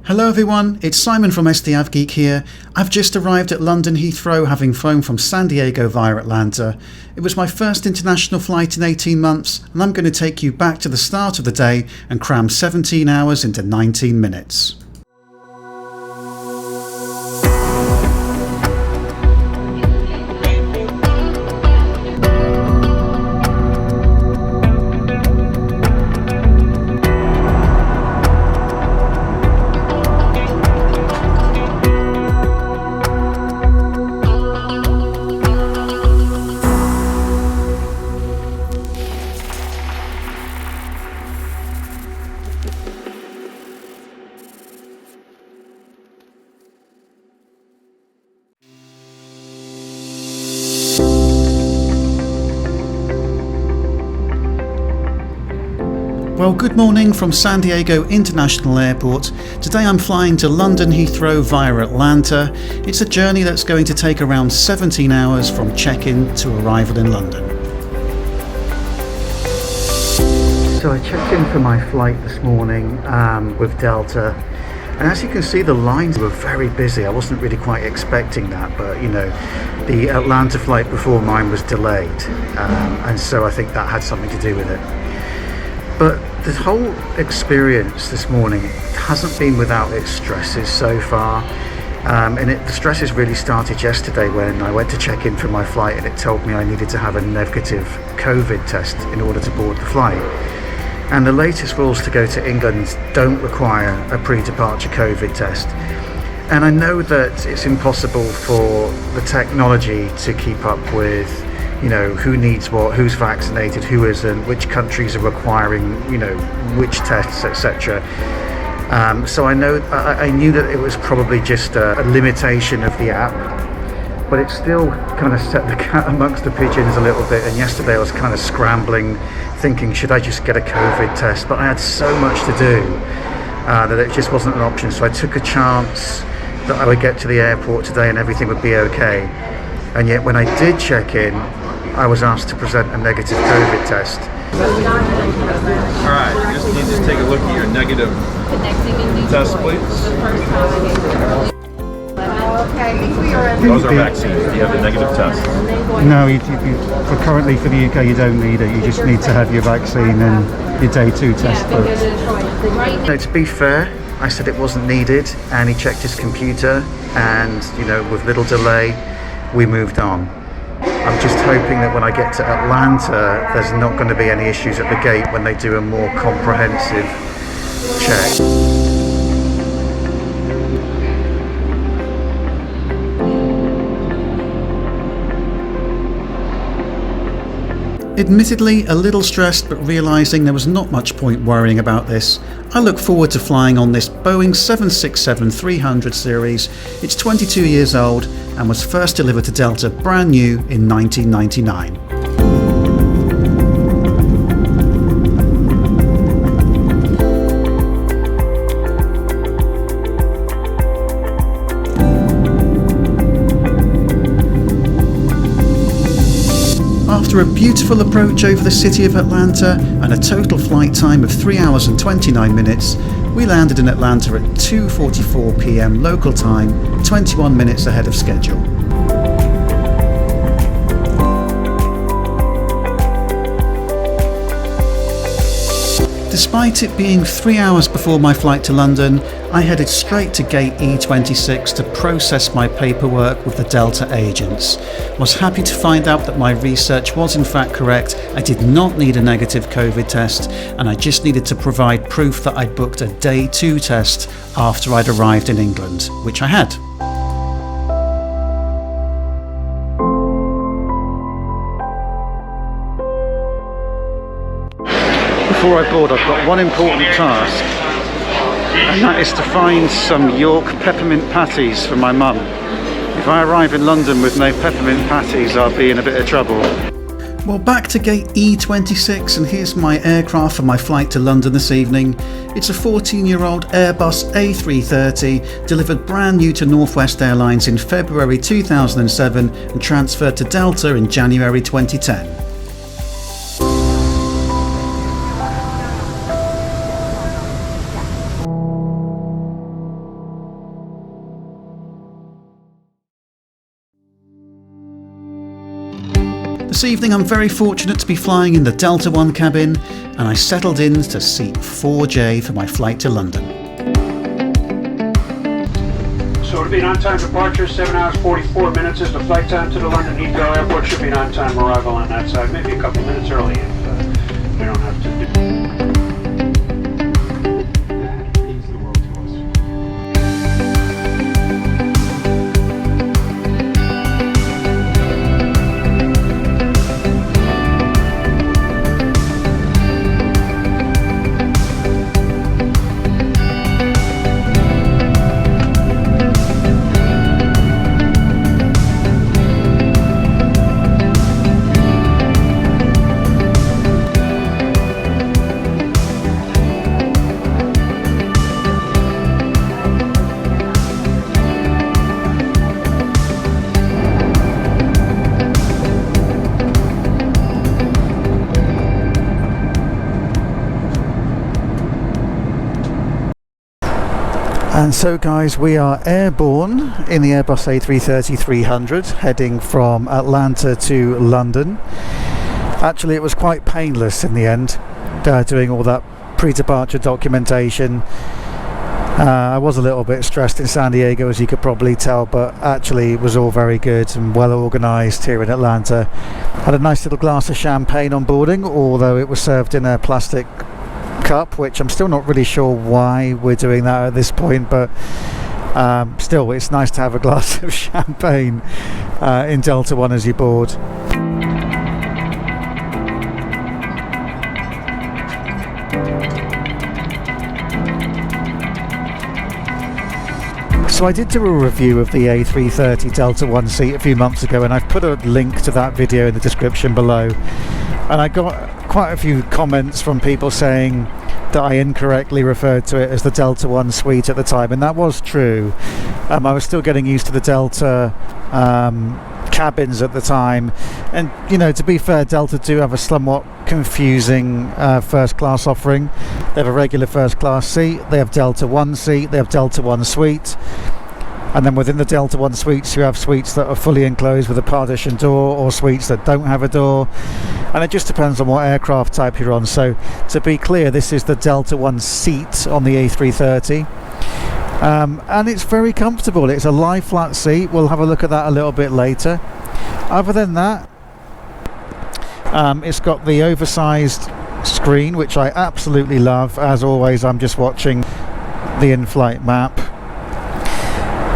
Hello everyone, it's Simon from SDAvGeek here. I've just arrived at London Heathrow, having flown from San Diego via Atlanta. It was my first international flight in 18 months, and I'm going to take you back to the start of the day and cram 17 hours into 19 minutes. Well, good morning from San Diego International Airport. Today I'm flying to London Heathrow via Atlanta. It's a journey that's going to take around 17 hours from check-in to arrival in London. So I checked in for my flight this morning with Delta, and as you can see the lines were very busy. I wasn't really quite expecting that, but you know, the Atlanta flight before mine was delayed, and so I think that had something to do with it. But the whole experience this morning hasn't been without its stresses so far. The stresses really started yesterday when I went to check in for my flight and it told me I needed to have a negative COVID test in order to board the flight. And the latest rules to go to England don't require a pre-departure COVID test. And I know that it's impossible for the technology to keep up with, you know, who needs what, who's vaccinated, who isn't, which countries are requiring, you know, which tests, etc. So I knew that it was probably just a limitation of the app, but it still kind of set the cat amongst the pigeons a little bit. And yesterday I was kind of scrambling, thinking, should I just get a COVID test? But I had so much to do that it just wasn't an option. So I took a chance that I would get to the airport today and everything would be okay. And yet when I did check in, I was asked to present a negative COVID test. Alright, you just need to take a look at your negative test, please. Those are vaccines. Do you have the negative test? No, currently for the UK you don't need it. You just need to have your vaccine and your day 2 test booked. No, to be fair, I said it wasn't needed, and he checked his computer, and you know, with little delay, we moved on. I'm just hoping that when I get to Atlanta, there's not going to be any issues at the gate when they do a more comprehensive check. Admittedly, a little stressed, but realising there was not much point worrying about this, I look forward to flying on this Boeing 767-300 series. It's 22 years old and was first delivered to Delta brand new in 1999. After a beautiful approach over the city of Atlanta and a total flight time of 3 hours and 29 minutes, we landed in Atlanta at 2:44 p.m. local time, 21 minutes ahead of schedule. Despite it being 3 hours before my flight to London, I headed straight to gate E26 to process my paperwork with the Delta agents. I was happy to find out that my research was in fact correct. I did not need a negative COVID test, and I just needed to provide proof that I'd booked a day 2 test after I'd arrived in England, which I had. Before I board, I've got one important task, and that is to find some York peppermint patties for my mum. If I arrive in London with no peppermint patties, I'll be in a bit of trouble. Well, back to gate E26, and here's my aircraft for my flight to London this evening. It's a 14-year-old Airbus A350, delivered brand new to Northwest Airlines in February 2007 and transferred to Delta in January 2010. This evening I'm very fortunate to be flying in the Delta One cabin, and I settled in to seat 4J for my flight to London. So it'll be an on-time departure, 7 hours 44 minutes is the flight time to the London Heathrow Airport. Should be an on-time arrival on that side, maybe a couple minutes early if we don't have to do. Means the world to us. And so guys, we are airborne in the Airbus A330-300 heading from Atlanta to London. Actually it was quite painless in the end, doing all that pre-departure documentation. I was a little bit stressed in San Diego, as you could probably tell, but actually it was all very good and well organised here in Atlanta. Had a nice little glass of champagne on boarding, although it was served in a plastic cup, which I'm still not really sure why we're doing that at this point, but still it's nice to have a glass of champagne in Delta One as you board. So I did do a review of the A330 Delta One seat a few months ago, and I've put a link to that video in the description below, and I got quite a few comments from people saying that I incorrectly referred to it as the Delta One suite at the time, and that was true. I was still getting used to the Delta cabins at the time, and you know, to be fair, Delta do have a somewhat confusing first class offering. They have a regular first class seat, they have Delta One seat, they have Delta One suite, and then within the Delta One suites you have suites that are fully enclosed with a partition door, or suites that don't have a door, and it just depends on what aircraft type you're on. So to be clear, this is the Delta One seat on the A330, and it's very comfortable. It's a lie flat seat. We'll have a look at that a little bit later. Other than that, it's got the oversized screen, which I absolutely love. As always, I'm just watching the in-flight map.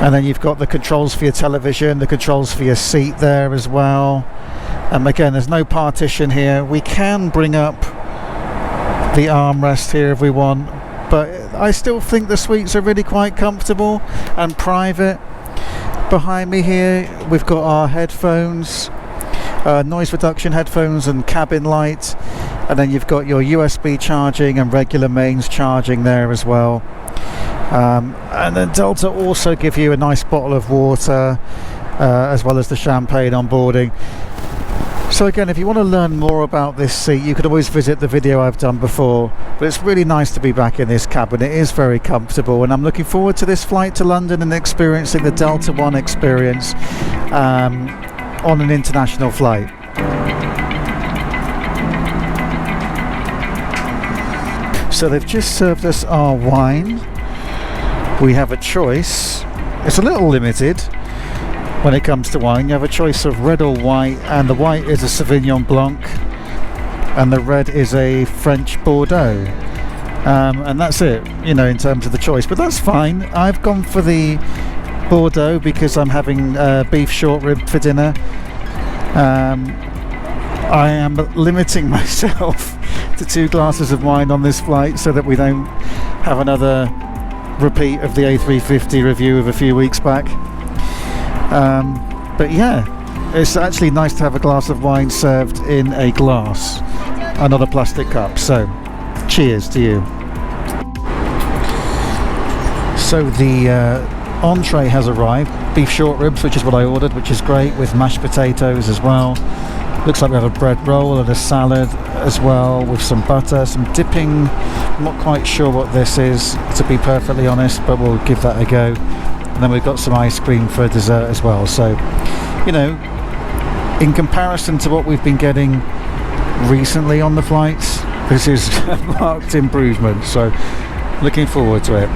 And then you've got the controls for your television, the controls for your seat there as well. Again, there's no partition here. We can bring up the armrest here if we want, but I still think the suites are really quite comfortable and private. Behind me here we've got our headphones, noise reduction headphones and cabin light, and then you've got your USB charging and regular mains charging there as well. And then Delta also give you a nice bottle of water, as well as the champagne on boarding. So again, if you want to learn more about this seat, you could always visit the video I've done before, but it's really nice to be back in this cabin. It is very comfortable, and I'm looking forward to this flight to London and experiencing the Delta One experience on an international flight. So they've just served us our wine. We have a choice. It's a little limited when it comes to wine. You have a choice of red or white, and the white is a Sauvignon Blanc and the red is a French Bordeaux, and that's it, you know, in terms of the choice. But that's fine. I've gone for the Bordeaux because I'm having beef short rib for dinner. I am limiting myself to 2 glasses of wine on this flight so that we don't have another repeat of the A350 review of a few weeks back. But yeah, it's actually nice to have a glass of wine served in a glass and not a plastic cup. So cheers to you. So the entree has arrived. Beef short ribs, which is what I ordered, which is great, with mashed potatoes as well. Looks like we have a bread roll and a salad as well, with some butter, some dipping. I'm not quite sure what this is, to be perfectly honest, but we'll give that a go. And then we've got some ice cream for dessert as well. So, you know, In comparison to what we've been getting recently on the flights, this is a marked improvement, so looking forward to it.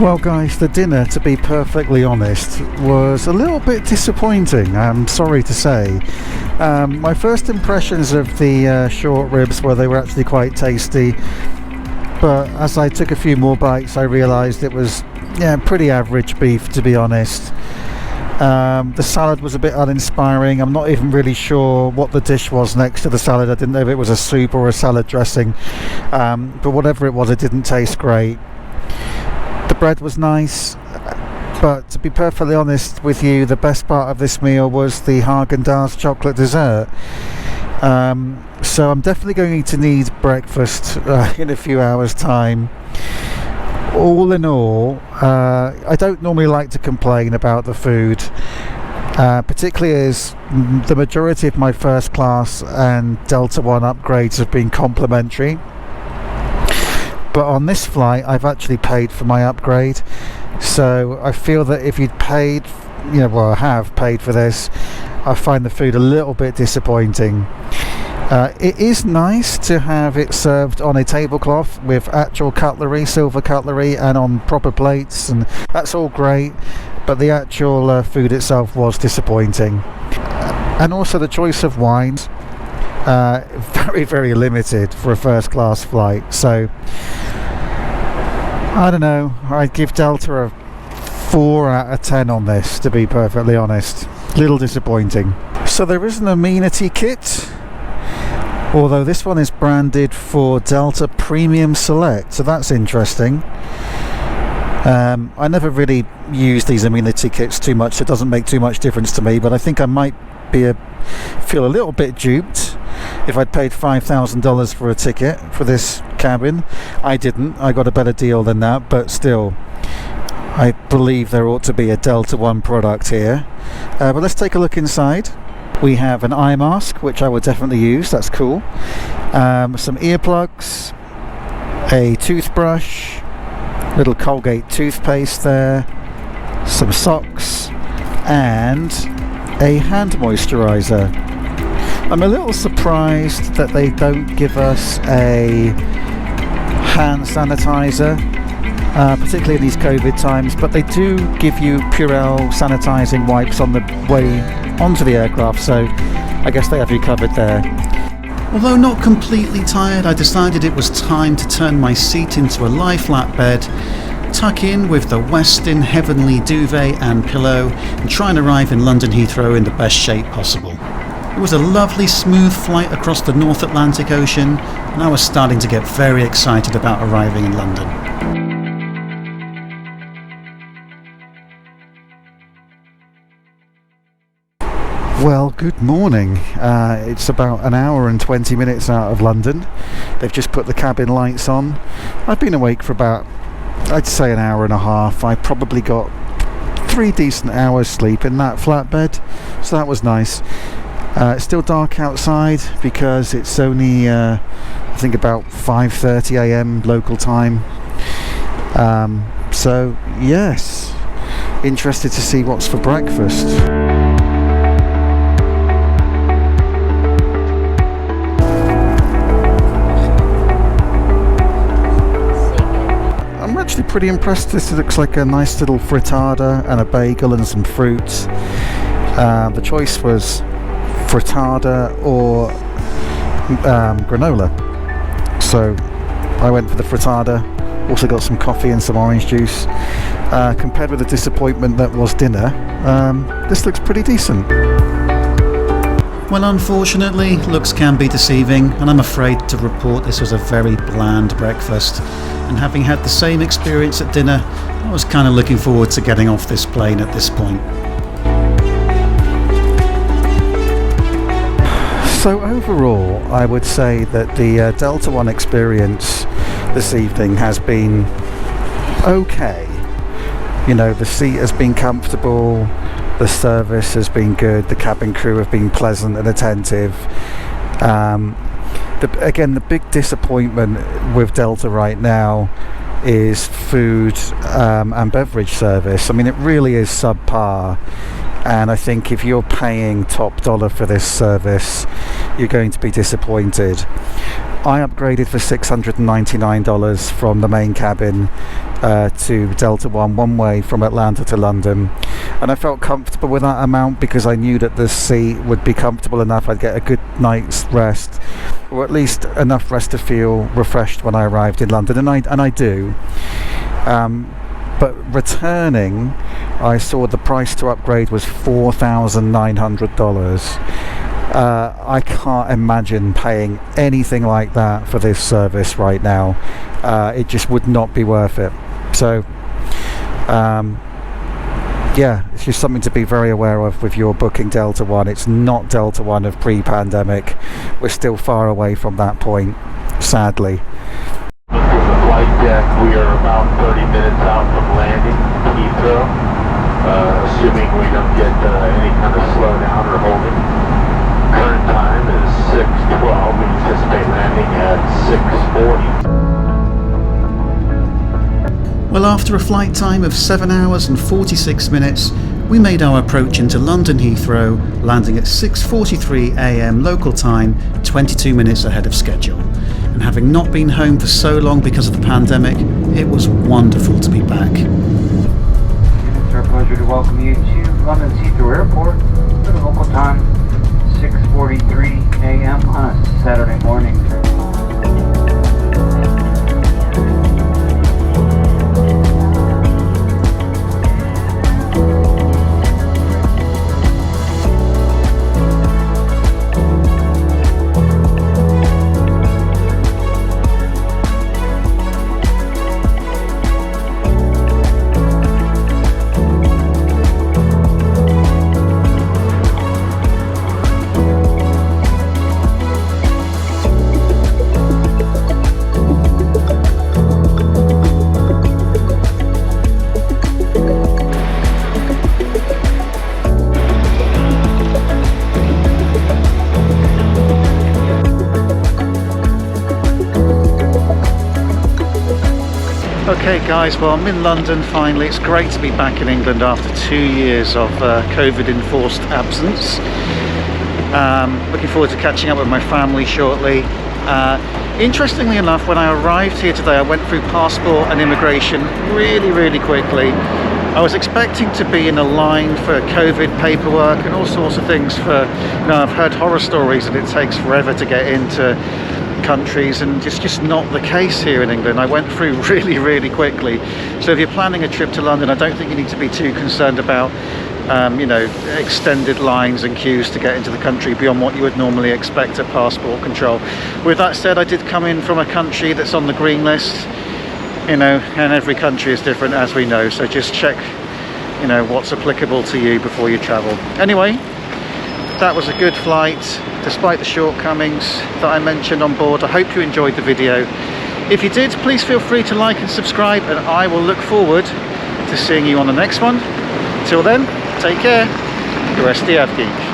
Well guys, the dinner, to be perfectly honest, was a little bit disappointing, I'm sorry to say. My first impressions of the short ribs were they were actually quite tasty, but as I took a few more bites I realised it was pretty average beef, to be honest. The salad was a bit uninspiring. I'm not even really sure what the dish was next to the salad. I didn't know if it was a soup or a salad dressing, but whatever it was, it didn't taste great. The bread was nice, but to be perfectly honest with you, the best part of this meal was the Haagen-Dazs chocolate dessert. So I'm definitely going to need breakfast in a few hours' time. All in all, I don't normally like to complain about the food, particularly as the majority of my first class and Delta One upgrades have been complimentary. But on this flight I've actually paid for my upgrade, so I feel that if you'd paid, I have paid for this, I find the food a little bit disappointing. It is nice to have it served on a tablecloth with actual cutlery, silver cutlery, and on proper plates, and that's all great, but the actual food itself was disappointing. And also the choice of wines, very, very limited for a first class flight, so I don't know, I'd give Delta a 4 out of 10 on this, to be perfectly honest. Little disappointing. So there is an amenity kit, although this one is branded for Delta Premium Select, so that's interesting. I never really use these amenity kits too much, it doesn't make too much difference to me, but I think I might feel a little bit duped if I'd paid $5,000 for a ticket for this cabin. I didn't, I got a better deal than that, but still, I believe there ought to be a Delta One product here. But let's take a look inside. We have an eye mask, which I would definitely use, that's cool. Some earplugs, a toothbrush, little Colgate toothpaste there, some socks, and a hand moisturizer. I'm a little surprised that they don't give us a hand sanitizer, particularly in these COVID times, but they do give you Purell sanitizing wipes on the way onto the aircraft, so I guess they have you covered there. Although not completely tired, I decided it was time to turn my seat into a lie flat bed, tuck in with the Westin Heavenly duvet and pillow, and try and arrive in London Heathrow in the best shape possible. It was a lovely smooth flight across the North Atlantic Ocean, and I was starting to get very excited about arriving in London. Well, good morning. It's about an hour and 20 minutes out of London. They've just put the cabin lights on. I've been awake for about, I'd say, an hour and a half. I probably got 3 decent hours sleep in that flatbed, so that was nice. It's still dark outside because it's only I think about 5:30 AM local time, so yes, interested to see what's for breakfast. I'm actually pretty impressed. This looks like a nice little frittata and a bagel and some fruits. The choice was frittata or granola, so I went for the frittata. Also got some coffee and some orange juice. Compared with the disappointment that was dinner, this looks pretty decent. Well, unfortunately, looks can be deceiving, and I'm afraid to report this was a very bland breakfast, and having had the same experience at dinner, I was kind of looking forward to getting off this plane at this point. So overall, I would say that the Delta One experience this evening has been okay. You know, the seat has been comfortable, the service has been good, the cabin crew have been pleasant and attentive. Again, the big disappointment with Delta right now is food and beverage service. I mean, it really is subpar, and I think if you're paying top dollar for this service, you're going to be disappointed. I upgraded for $699 from the main cabin to Delta one way from Atlanta to London, and I felt comfortable with that amount because I knew that the seat would be comfortable enough. I'd get a good night's rest, or at least enough rest to feel refreshed when I arrived in London, and I do. But returning, I saw the price to upgrade was $4,900. I can't imagine paying anything like that for this service right now. It just would not be worth it. So yeah, it's just something to be very aware of with your booking Delta One. It's not Delta One of pre-pandemic. We're still far away from that point, sadly. From the flight deck, we are about 30 minutes out from landing Heathrow, assuming we don't get any kind of slowdown or holding. Current time is 6:12. We anticipate landing at 6:40. Well, after a flight time of 7 hours and 46 minutes, we made our approach into London Heathrow, landing at 6:43 a.m. local time, 22 minutes ahead of schedule. And having not been home for so long because of the pandemic, it was wonderful to be back. It's our pleasure to welcome you to London Heathrow Airport at the local time 6:43 a.m. on a Saturday morning. Okay guys, well I'm in London finally. It's great to be back in England after 2 years of COVID enforced absence. Looking forward to catching up with my family shortly. Interestingly enough, when I arrived here today, I went through passport and immigration really quickly. I was expecting to be in a line for COVID paperwork and all sorts of things for, I've heard horror stories that it takes forever to get into countries, and it's just not the case here in England. I went through really quickly. So if you're planning a trip to London, I don't think you need to be too concerned about extended lines and queues to get into the country beyond what you would normally expect at passport control. With that said, I did come in from a country that's on the green list, and every country is different, as we know, so just check what's applicable to you before you travel. Anyway, that was a good flight despite the shortcomings that I mentioned on board. I hope you enjoyed the video. If you did, please feel free to like and subscribe, and I will look forward to seeing you on the next one. Till then, take care. Resti Avgeek.